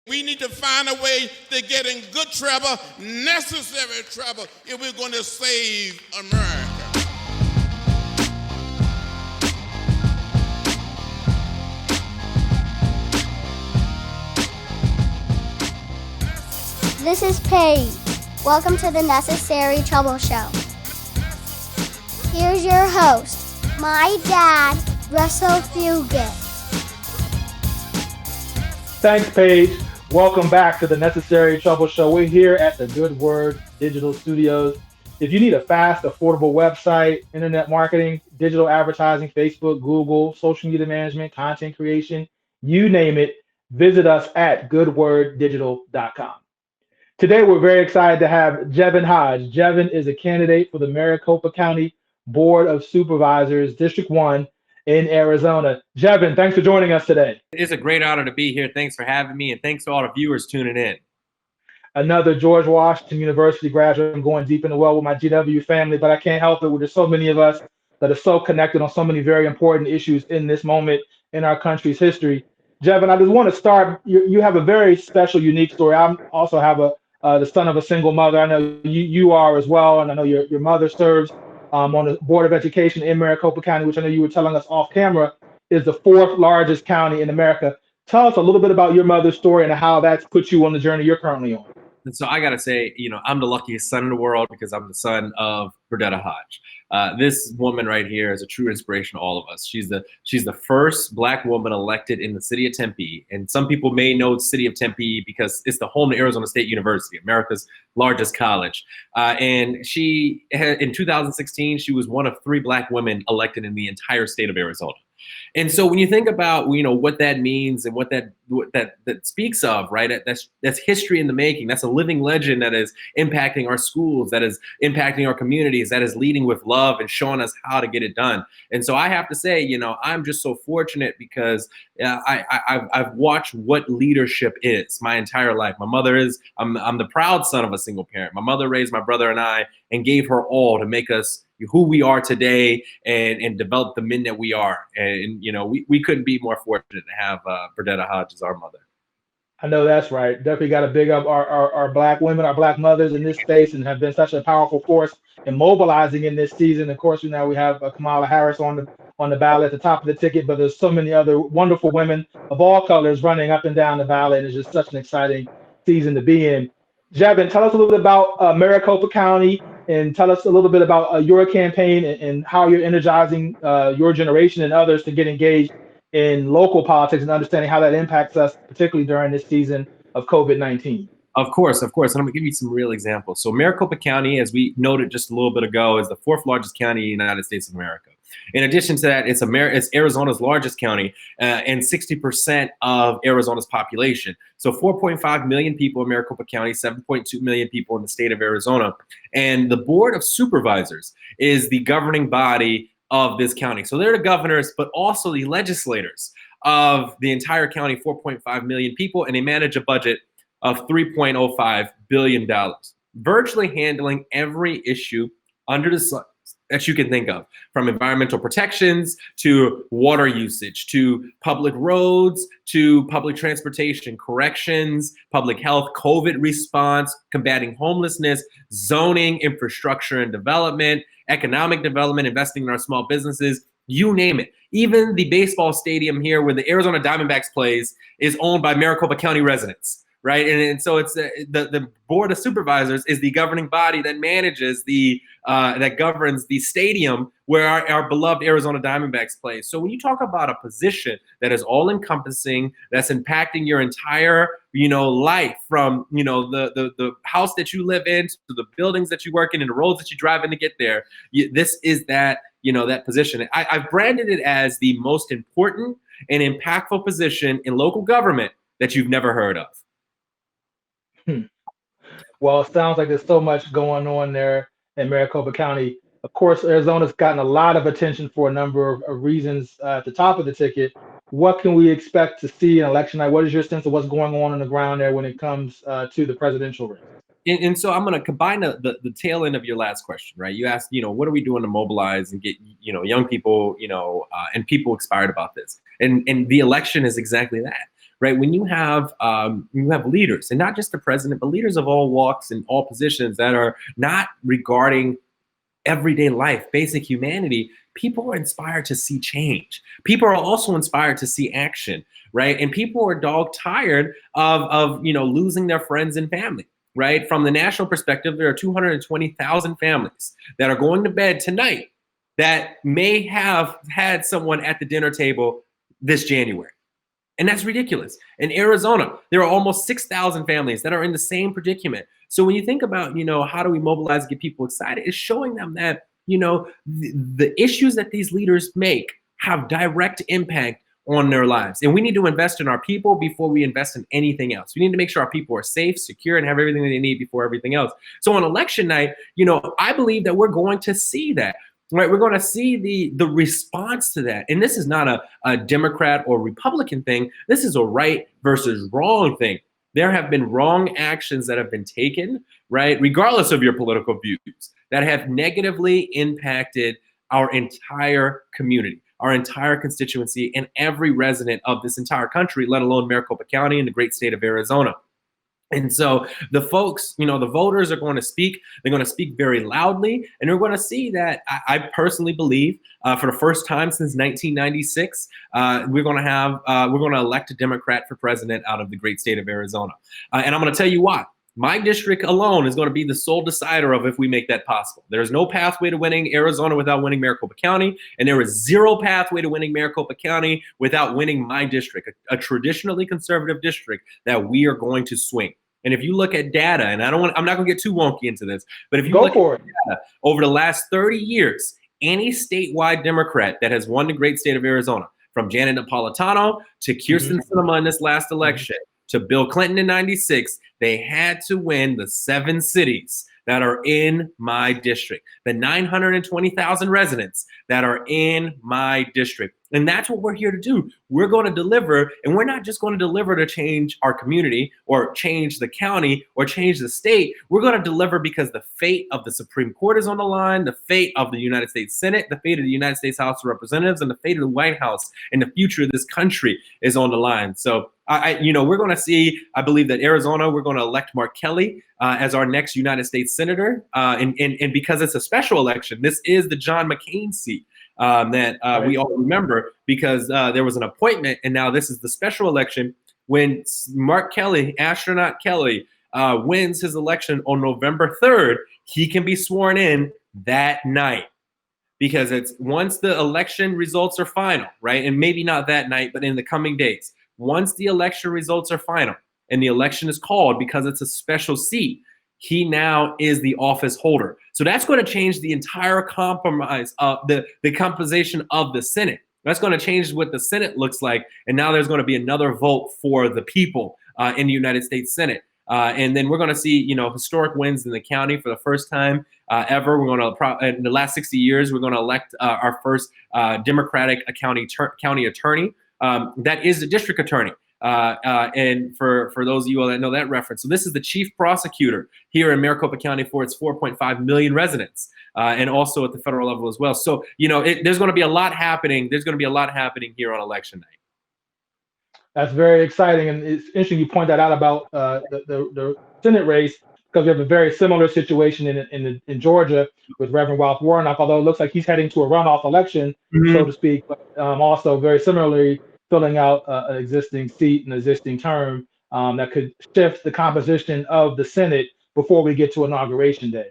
We need to find a way to get in good trouble, necessary trouble, if we're going to save America. This is Paige. Welcome to the Necessary Trouble Show. Here's your host, my dad, Russell Fugett. Thanks, Paige. Welcome back to the Necessary Trouble Show. We're here at the Good Word Digital Studios. If you need a fast, affordable website, internet marketing, digital advertising, Facebook, Google, social media management, content creation, you name it, visit us at goodworddigital.com. Today, we're very excited to have Jevin Hodge. Jevin is a candidate for the Maricopa County Board of Supervisors, District 1 in Arizona. Jevin, thanks for joining us today. It's a great honor to be here. Thanks for having me, and thanks to all the viewers tuning in. Another George Washington University graduate. I'm going deep in the well with my GW family, but I can't help it. There's so many of us that are so connected on so many very important issues in this moment in our country's history. Jevin, I just want to start. You have a very special, unique story. I also have the son of a single mother. I know you are as well, and I know your mother serves on the Board of Education in Maricopa County, which I know you were telling us off camera is the fourth largest county in America. Tell us a little bit about your mother's story and how that's put you on the journey you're currently on. And so I got to say, I'm the luckiest son in the world because I'm the son of Fugett Hodge. This woman right here is a true inspiration to all of us. She's the first Black woman elected in the city of Tempe. And some people may know the city of Tempe because it's the home to Arizona State University, America's largest college. And she had, in 2016, she was one of 3 Black women elected in the entire state of Arizona. And so when you think about, what that means and what that speaks of, right? That's history in the making. That's a living legend that is impacting our schools, that is impacting our communities, that is leading with love and showing us how to get it done. And so I have to say, I'm just so fortunate because I've watched what leadership is my entire life. My mother I'm the proud son of a single parent. My mother raised my brother and I and gave her all to make us who we are today and develop the men that we are. And we couldn't be more fortunate to have Fugett Hodge as our mother. I know that's right. Definitely got to big up our Black women, our Black mothers in this space, and have been such a powerful force in mobilizing in this season. Of course, now we have Kamala Harris on the ballot at the top of the ticket, but there's so many other wonderful women of all colors running up and down the ballot. It's just such an exciting season to be in. Jevin, tell us a little bit about Maricopa County, and tell us a little bit about your campaign and how you're energizing your generation and others to get engaged in local politics and understanding how that impacts us, particularly during this season of COVID-19. Of course. And I'm gonna give you some real examples. So Maricopa County, as we noted just a little bit ago, is the 4th largest county in the United States of America. In addition to that, it's Arizona's largest county and 60% of Arizona's population. So 4.5 million people in Maricopa County, 7.2 million people in the state of Arizona. And the Board of Supervisors is the governing body of this county. So they're the governors, but also the legislators of the entire county, 4.5 million people, and they manage a budget of $3.05 billion, virtually handling every issue under the sun that you can think of, from environmental protections to water usage, to public roads, to public transportation, corrections, public health, COVID response, combating homelessness, zoning, infrastructure and development, economic development, investing in our small businesses, you name it. Even the baseball stadium here where the Arizona Diamondbacks plays is owned by Maricopa County residents. Right. And so it's the Board of Supervisors is the governing body that manages that governs the stadium where our beloved Arizona Diamondbacks play. So when you talk about a position that is all encompassing, that's impacting your entire, life, from, the house that you live in to the buildings that you work in and the roads that you drive in to get there, this is that, that position. I've branded it as the most important and impactful position in local government that you've never heard of. Well, it sounds like there's so much going on there in Maricopa County. Of course, Arizona's gotten a lot of attention for a number of reasons at the top of the ticket. What can we expect to see in election night? What is your sense of what's going on the ground there when it comes to the presidential race? And so I'm going to combine the tail end of your last question, right? You asked, what are we doing to mobilize and get, young people, and people inspired about this? And the election is exactly that. right? When you have leaders, and not just the president, but leaders of all walks and all positions that are not regarding everyday life, basic humanity, people are inspired to see change. People are also inspired to see action, right? And people are dog tired of losing their friends and family, right? From the national perspective, there are 220,000 families that are going to bed tonight that may have had someone at the dinner table this January. And that's ridiculous. In Arizona, there are almost 6,000 families that are in the same predicament. So when you think about, how do we mobilize and get people excited, it's showing them that, the issues that these leaders make have direct impact on their lives. And we need to invest in our people before we invest in anything else. We need to make sure our people are safe, secure, and have everything they need before everything else. So on election night, I believe that we're going to see that. Right, we're going to see the response to that. And this is not a Democrat or Republican thing. This is a right versus wrong thing. There have been wrong actions that have been taken, right, regardless of your political views, that have negatively impacted our entire community, our entire constituency, and every resident of this entire country, let alone Maricopa County and the great state of Arizona. And so the folks, the voters are going to speak. They're going to speak very loudly, and we're going to see that. I personally believe, for the first time since 1996, we're going to elect a Democrat for president out of the great state of Arizona. And I'm going to tell you why. My district alone is going to be the sole decider of if we make that possible. There's no pathway to winning Arizona without winning Maricopa County, and there is zero pathway to winning Maricopa County without winning my district, a traditionally conservative district that we are going to swing. And if you look at data, and I'm not going to get too wonky into this, but if you look at data over the last 30 years, any statewide Democrat that has won the great state of Arizona, from Janet Napolitano to Kirsten Sinema in this last election, to Bill Clinton in 96, they had to win the 7 cities that are in my district, the 920,000 residents that are in my district. And that's what we're here to do. We're going to deliver, and we're not just going to deliver to change our community or change the county or change the state. We're going to deliver because the fate of the Supreme Court is on the line, the fate of the United States Senate, the fate of the United States House of Representatives, and the fate of the White House and the future of this country is on the line. So we're going to see, I believe that Arizona, we're going to elect Mark Kelly as our next United States Senator. And because it's a special election, this is the John McCain seat that we all remember, because there was an appointment, and now this is the special election. When Mark Kelly, astronaut Kelly, wins his election on November 3rd, he can be sworn in that night. Because it's once the election results are final, right? And maybe not that night, but in the coming days. Once the election results are final and the election is called, because it's a special seat, he now is the office holder. So that's going to change the entire compromise of the composition of the Senate. That's going to change what the Senate looks like. And now there's going to be another vote for the people in the United States Senate. And then we're going to see, historic wins in the county for the first time ever. We're going to, in the last 60 years, we're going to elect our first Democratic county attorney. That is the district attorney. And for those of you all that know that reference, so this is the chief prosecutor here in Maricopa County for its 4.5 million residents, and also at the federal level as well. So, there's going to be a lot happening. There's going to be a lot happening here on election night. That's very exciting, and it's interesting you point that out about the Senate race, because we have a very similar situation in Georgia with Reverend Ralph Warnock, although it looks like he's heading to a runoff election, so to speak, but also very similarly filling out an existing seat, an existing term that could shift the composition of the Senate before we get to Inauguration Day.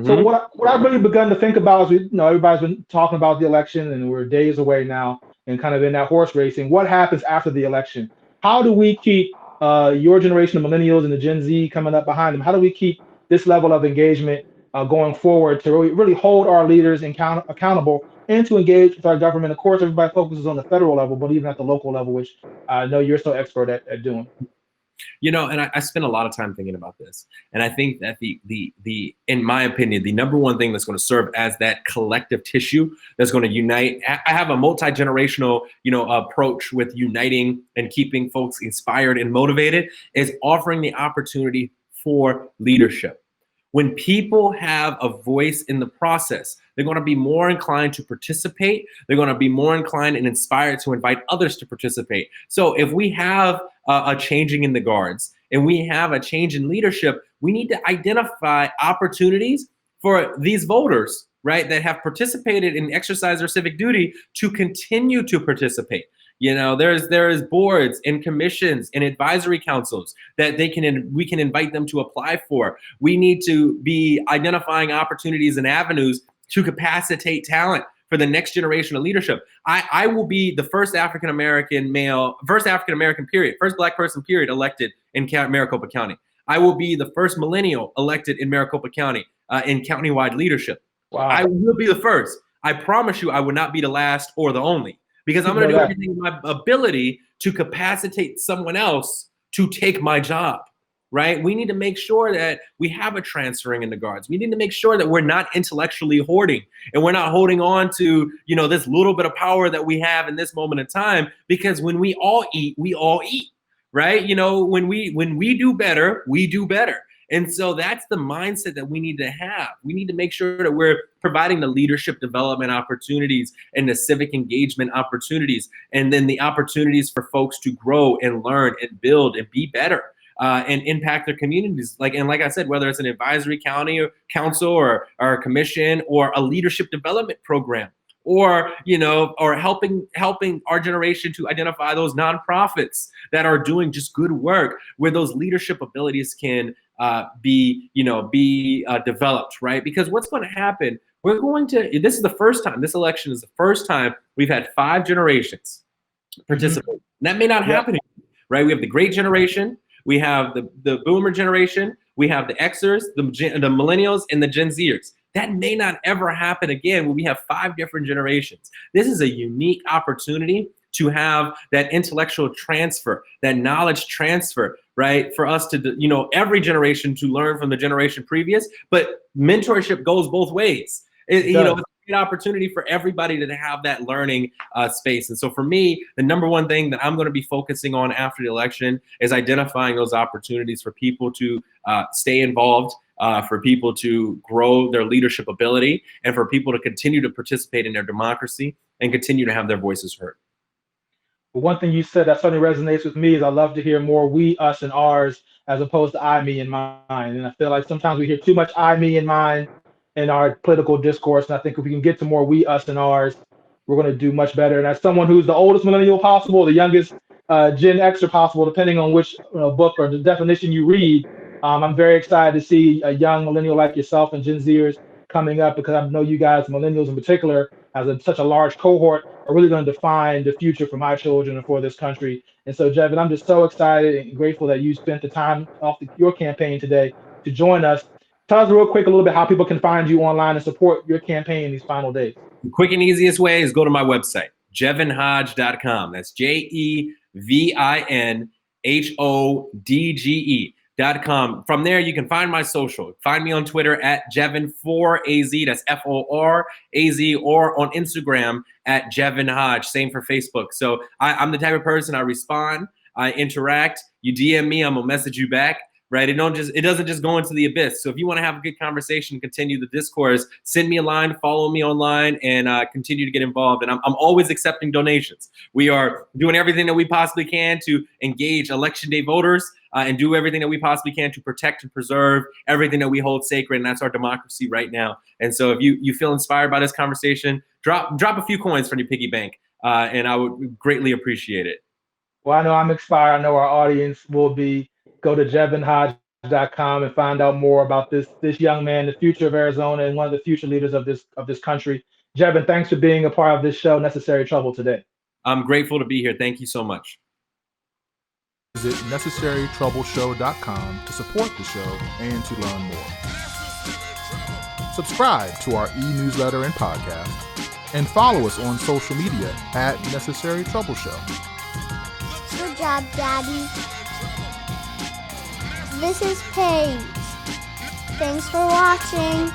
So what I've really begun to think about is, everybody's been talking about the election, and we're days away now, and kind of in that horse racing. What happens after the election? How do we keep your generation of millennials and the Gen Z coming up behind them? How do we keep this level of engagement going forward to really hold our leaders accountable and to engage with our government? Of course, everybody focuses on the federal level, but even at the local level, which I know you're so expert at doing. And I spent a lot of time thinking about this. And I think that the in my opinion, the number one thing that's going to serve as that collective tissue that's going to unite. I have a multi-generational, approach with uniting and keeping folks inspired and motivated, is offering the opportunity for leadership. When people have a voice in the process, they're going to be more inclined to participate. They're going to be more inclined and inspired to invite others to participate. So if we have a changing in the guards and we have a change in leadership, we need to identify opportunities for these voters, right, that have participated and exercised their civic duty to continue to participate. You know, there's boards and commissions and advisory councils that we can invite them to apply for. We need to be identifying opportunities and avenues to capacitate talent for the next generation of leadership. I will be the first African American period, first Black person period elected in Maricopa County. I will be the first millennial elected in Maricopa County in countywide leadership. Wow. I will be the first. I promise you, I will not be the last or the only. Because I'm going to do everything in my ability to capacitate someone else to take my job, right? We need to make sure that we have a transferring in the guards. We need to make sure that we're not intellectually hoarding and we're not holding on to, you know, this little bit of power that we have in this moment of time. Because when we all eat, right? You know, when we do better, we do better. And so that's the mindset that we need to have. We need to make sure that we're providing the leadership development opportunities and the civic engagement opportunities, and then the opportunities for folks to grow and learn and build and be better and impact their communities. Like I said, whether it's an advisory county or council or a commission or a leadership development program, or, you know, or helping our generation to identify those nonprofits that are doing just good work where those leadership abilities can be developed, right? Because what's going to happen, this is the first time, this election is the first time we've had 5 generations participate. And that may not happen again, right? We have the great generation, we have the boomer generation, we have the Xers, the millennials, and the Gen Zers. That may not ever happen again when we have 5 different generations. This is a unique opportunity to have that intellectual transfer, that knowledge transfer, right? For us to, you know, every generation to learn from the generation previous, but mentorship goes both ways. You know, it's a great opportunity for everybody to have that learning space. And so for me, the number one thing that I'm going to be focusing on after the election is identifying those opportunities for people to stay involved, for people to grow their leadership ability, and for people to continue to participate in their democracy and continue to have their voices heard. One thing you said that certainly resonates with me is I love to hear more we, us, and ours as opposed to I, me, and mine. And I feel like sometimes we hear too much I, me, and mine in our political discourse. And I think if we can get to more we, us, and ours, we're going to do much better. And as someone who's the oldest millennial possible, the youngest Gen Xer possible, depending on which book or the definition you read, I'm very excited to see a young millennial like yourself and Gen Zers coming up, because I know you guys, millennials in particular, as such a large cohort, are really going to define the future for my children and for this country. And so, Jevin, I'm just so excited and grateful that you spent the time off your campaign today to join us. Tell us real quick a little bit how people can find you online and support your campaign these final days. The quick and easiest way is go to my website, JevinHodge.com. That's JevinHodge.com. From there, you can find my social. Find me on Twitter at Jevin4AZ, that's FORAZ, or on Instagram at Jevin Hodge. Same for Facebook. So I'm the type of person, I respond, I interact. You DM me, I'm gonna message you back. Right? It doesn't just go into the abyss. So if you want to have a good conversation, continue the discourse, send me a line, follow me online, and continue to get involved. And I'm always accepting donations. We are doing everything that we possibly can to engage election day voters and do everything that we possibly can to protect and preserve everything that we hold sacred, and that's our democracy right now. And so if you feel inspired by this conversation, drop a few coins from your piggy bank, and I would greatly appreciate it. Well, I know I'm inspired. I know our audience will be. Go to JevinHodge.com and find out more about this young man, the future of Arizona, and one of the future leaders of this country. Jevin, thanks for being a part of this show, Necessary Trouble, today. I'm grateful to be here. Thank you so much. Visit necessarytroubleshow.com to support the show and to learn more. Subscribe to our e-newsletter and podcast, and follow us on social media at Necessary Trouble Show. Good job, Daddy. This is Paige. Thanks for watching.